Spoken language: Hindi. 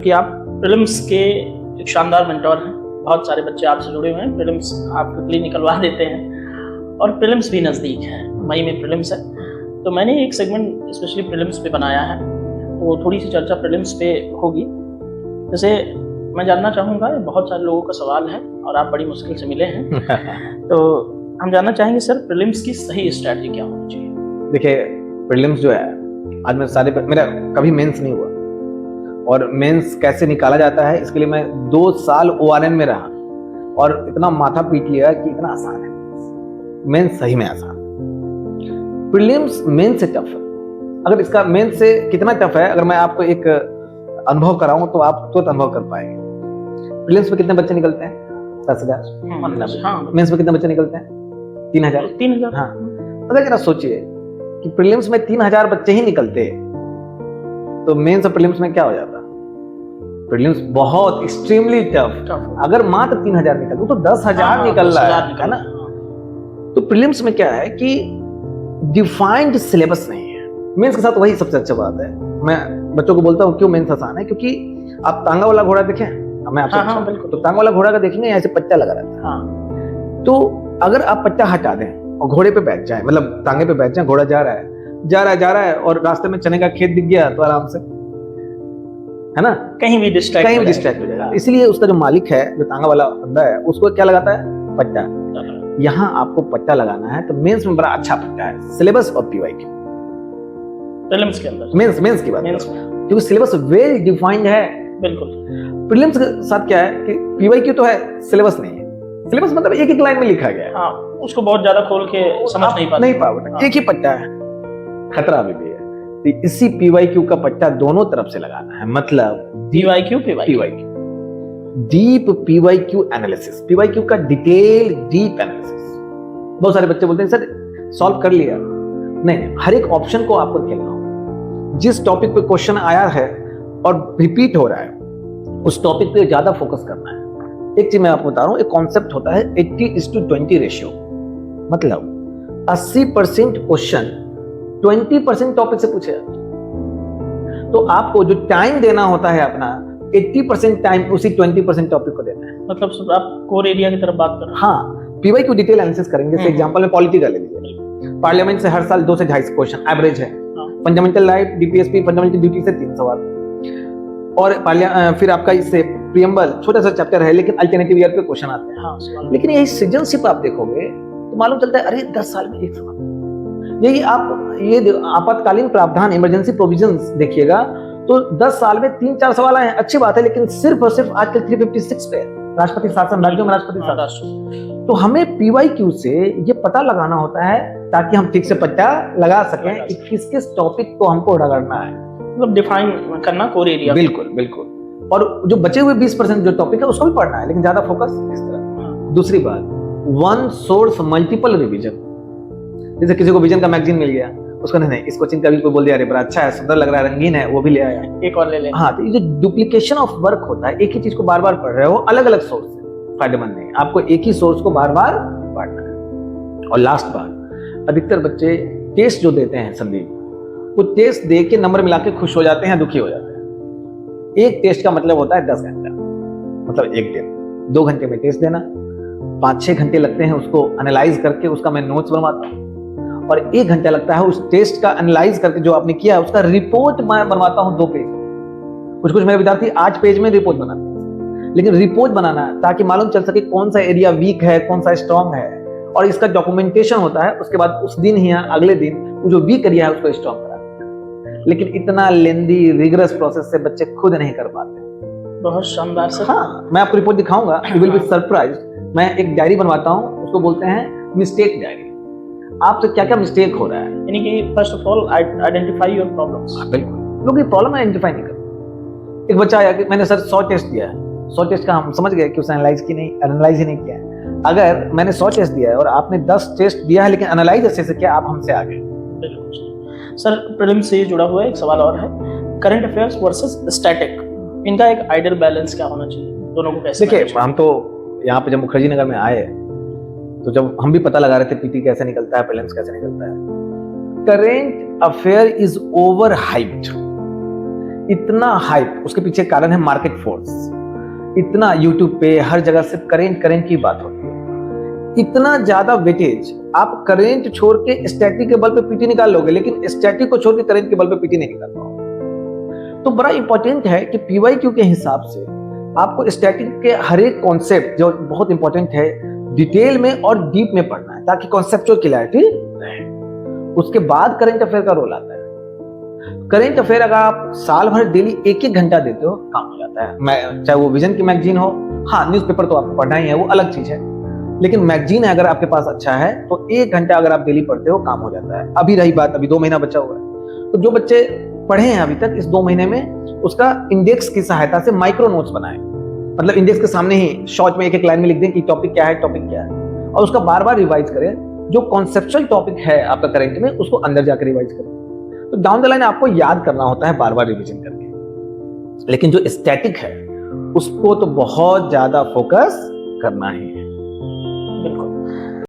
कि आप प्रीलिम्स के एक शानदार मेंटोर हैं। बहुत सारे बच्चे आपसे जुड़े हुए हैं, प्रीलिम्स आप क्विकली निकलवा देते हैं और प्रीलिम्स भी नज़दीक है, मई में प्रीलिम्स है। तो मैंने एक सेगमेंट स्पेशली प्रीलिम्स पे बनाया है, तो थोड़ी सी चर्चा प्रीलिम्स पे होगी। जैसे मैं जानना चाहूँगा, बहुत सारे लोगों का सवाल है और आप बड़ी मुश्किल से मिले हैं तो हम जानना चाहेंगे सर, प्रीलिम्स की सही स्ट्रैटेजी क्या होनी चाहिए? देखिए, प्रीलिम्स जो है, आज मेरा कभी मेंस नहीं हुआ और मेंस कैसे निकाला जाता है इसके लिए मैं 2 साल ORN में रहा और इतना माथा पीट लिया कि इतना आसान है। मेंस सही में आसान, प्रीलिम्स मेंस से टफ है। अगर इसका मेंस से कितना टफ है, अगर मैं आपको एक अनुभव कराऊं तो आप तुरंत अनुभव कर पाएंगे। प्रीलिम्स में कितने बच्चे निकलते हैं? 10,000। हाँ। मेंस में कितने बच्चे निकलते हैं? 3,000। हाँ, अगर जरा सोचिए कि प्रीलिम्स में 3,000 बच्चे ही निकलते तो मेंस और प्रीलिम्स में क्या हो जाता? प्रीलिम्स बहुत एक्सट्रीमली टफ। अगर मात्र 3,000 निकल तो 10,000 निकल रहा है ना। तो प्रीलिम्स में क्या है कि डिफाइंड सिलेबस नहीं है। मेंस के साथ वही सबसे अच्छा बात है। मैं बच्चों को बोलता हूँ क्यों मेंस आसान है, क्योंकि आप तांगा वाला घोड़ा देखें, मैं आपसे बिल्कुल, तो तांगा वाला घोड़ा का देखेंगे ऐसे पट्टा लगा रहता है। तो अगर आप पट्टा हटा दें और घोड़े पे बैठ जाए, मतलब तांगे पे बैठ जाए, घोड़ा जा रहा है और रास्ते में चने का खेत दिख गया तो आराम से, है ना, कहीं भी डिस्ट्रैक्ट हो जाएगा। इसलिए उसका जो मालिक है, जो तांगा वाला बंदा है, उसको क्या लगाता है? पट्टा। यहाँ आपको पट्टा लगाना है। तो मेंस में बड़ा अच्छा पट्टा है, सिलेबस और PYQ। प्रीलिम्स के अंदर मेंस की बात, क्योंकि सिलेबस वेल डिफाइंड है। बिल्कुल। प्रीलिम्स के साथ क्या है कि PYQ तो है, सिलेबस नहीं है। सिलेबस मतलब एक लाइन में लिखा गया है। हाँ, उसको बहुत ज्यादा खोल के समझ नहीं पाओगे। हाँ। एक ही पट्टा है, खतरा भी है। तो इसी PYQ का पट्टा दोनों तरफ से लगाना है, मतलब PYQ deep PYQ analysis, PYQ का डिटेल डीप एनालिसिस। बहुत सारे बच्चे बोलते हैं सर सॉल्व कर लिया। नहीं, हर एक ऑप्शन को आपको खेलना होगा। जिस टॉपिक पे क्वेश्चन आया है और रिपीट हो रहा है, उस टॉपिक पे ज्यादा फोकस करना है। एक चीज मैं आपको बता रहा हूं, एक कॉन्सेप्ट होता है 80:20 रेशियो। मतलब 80% क्वेश्चन 20% टॉपिक से पूछे जाते हैं। तो आपको जो टाइम देना होता है अपना, 80% टाइम उसी 20% टॉपिक को देना है। मतलब आप कोर एरिया की तरफ बात कर रहे हैं। हाँ, PYQ डिटेल एनालिसिस करेंगे। जैसे एग्जांपल में पॉलिटी का ले लीजिए। पार्लियामेंट से हर साल 2 से 2.5 क्वेश्चन एवरेज है। Fundamental right, DPSP, fundamental duty से 3 सवाल। और फिर आपका इससे प्रीएम्बल, छोटा सा चैप्टर है लेकिन अल्टरनेटिव ईयर पे क्वेश्चन आते हैं। हाँ, लेकिन यही सिटीजनशिप आप देखोगे तो मालूम चलता है, अरे 10 साल में 1 सवाल। यही आप ये आपातकालीन प्रावधान, इमरजेंसी प्रोविजंस देखिएगा तो 10 साल में 3-4 सवाल आए हैं, अच्छी बात है, लेकिन सिर्फ और सिर्फ आजकल 356 पे राष्ट्रपति शासन, राज्यों में राष्ट्रपति शासन। तो हमें PYQ से ये पता लगाना होता है ताकि हम ठीक से पट्टा लगा सकें कि किस किस टॉपिक को हमको रगड़ना है, मतलब डिफाइन करना कोर एरिया। बिल्कुल। और जो बचे हुए 20% जो टॉपिक है उसको भी पढ़ना है, लेकिन ज्यादा फोकस इस तरह। दूसरी बात, वन सोर्स मल्टीपल रिवीजन। जैसे किसी को विजन का मैगजीन मिल गया, उसको नहीं इस कोचिंग का भी कोई बोल दिया, अरे बड़ा अच्छा है, सुंदर लग रहा है, रंगीन है, वो भी ले आया, एक और ले ले। हाँ, तो ये जो डुप्लीकेशन ऑफ वर्क होता है, एक ही चीज को बार बार पढ़ रहे हो, अलग अलग सोर्स से फायदेमंद नहीं। आपको एक ही सोर्स को बार बार पढ़ना है। और लास्ट बात, अधिकतर बच्चे टेस्ट जो देते हैं संदीप, वो टेस्ट दे के नंबर मिला के खुश हो जाते हैं, दुखी हो जाते हैं। एक टेस्ट का मतलब होता है 10 घंटा, मतलब एक दिन। 2 घंटे में टेस्ट देना, 5-6 घंटे लगते हैं उसको एनालाइज करके, उसका मैं नोट्स बनवाता हूँ, और 1 घंटा लगता है उस टेस्ट का एनालाइज करके जो आपने किया है उसका रिपोर्ट मैं बनवाता हूँ 2 पेज। कुछ मेरे विद्यार्थी 8 पेज में रिपोर्ट बनाते हैं, लेकिन रिपोर्ट बनाना ताकि मालूम चल सके कौन सा एरिया वीक है, कौन सा स्ट्रांग है, और इसका डॉक्यूमेंटेशन होता है। उसके बाद उस दिन ही अगले दिन वो जो वीक एरिया है उसको स्ट्रांग कराते हैं। लेकिन इतना लेंदी रिगरस प्रोसेस से बच्चे खुद नहीं कर पाते। बहुत शानदार सर। हाँ, मैं आपको रिपोर्ट दिखाऊंगा, यू विल बी सरप्राइज्ड। मैं एक डायरी बनवाता हूँ, उसको बोलते हैं मिस्टेक डायरी। आपसे क्या क्या मिस्टेक हो रहा है, यानी कि first of all identify your problems. बिल्कुल, लोग ये प्रॉब्लम आइडेंटिफाई नहीं करते। एक बच्चा आया कि मैंने सर 100 टेस्ट दिया है, 100 टेस्ट का हम समझ गए कि उसने एनालाइज ही नहीं किया है। अगर मैंने 100 टेस्ट दिया है और आपने 10 टेस्ट दिया है लेकिन एनालाइज अच्छे से किया, आप हमसे आगे। बिल्कुल सर, प्रीलिम्स से जुड़ा हुआ एक सवाल और है, करंट अफेयर्स वर्सेस स्टैटिक, इनका एक आइडियल बैलेंस क्या होना चाहिए, दोनों को कैसे? देखिए, हम तो यहाँ पे जब मुखर्जी नगर में आए तो जब हम भी पता लगा रहे थे PT कैसे निकलता है, प्रीलिम्स कैसे निकलता है, current affair is over hyped. इतना हाइप, उसके पीछे कारण है मार्केट फोर्स। इतना यूट्यूब पे हर जगह सिर्फ करेंट की बात होती है, इतना ज्यादा वेटेज। आप करेंट छोड़ के स्टैटिक के बल पे पीटी निकाल लोगे, लेकिन स्टैटिक को छोड़ के करेंट के बल पे पीटी नहीं निकाल पाओगे। तो बड़ा इंपॉर्टेंट है कि पीवाईक्यू के हिसाब से आपको स्टैटिक के हर एक कॉन्सेप्ट जो बहुत इंपॉर्टेंट है डिटेल में और डीप में पढ़ना है, ताकि कॉन्सेप्चुअल क्लैरिटी रहे। उसके बाद करंट अफेयर का रोल आता है। करंट अफेयर अगर आप साल भर डेली 1-1 घंटा देते हो, काम हो जाता है। चाहे वो विजन की मैगजीन हो, हाँ न्यूज़पेपर तो आपको पढ़ना ही है, वो अलग चीज है, लेकिन मैगजीन है अगर आपके पास अच्छा है तो 1 घंटा अगर आप डेली पढ़ते हो, काम हो जाता है। अभी रही बात, अभी 2 महीना बचा हुआ है, तो जो बच्चे पढ़े हैं अभी तक, इस 2 महीने में उसका इंडेक्स की सहायता से माइक्रो नोट्स बनाएं। मतलब इंडेक्स के सामने ही शॉर्ट में 1-1 लाइन में लिख दें कि टॉपिक क्या है, और उसका बार बार रिवाइज करें। जो कॉन्सेप्चुअल टॉपिक है आपका करंट में, उसको अंदर जाकर रिवाइज करें। तो डाउन द लाइन आपको याद करना होता है बार बार रिवीजन करके, लेकिन जो स्टैटिक है उसको तो बहुत ज्यादा फोकस करना ही है।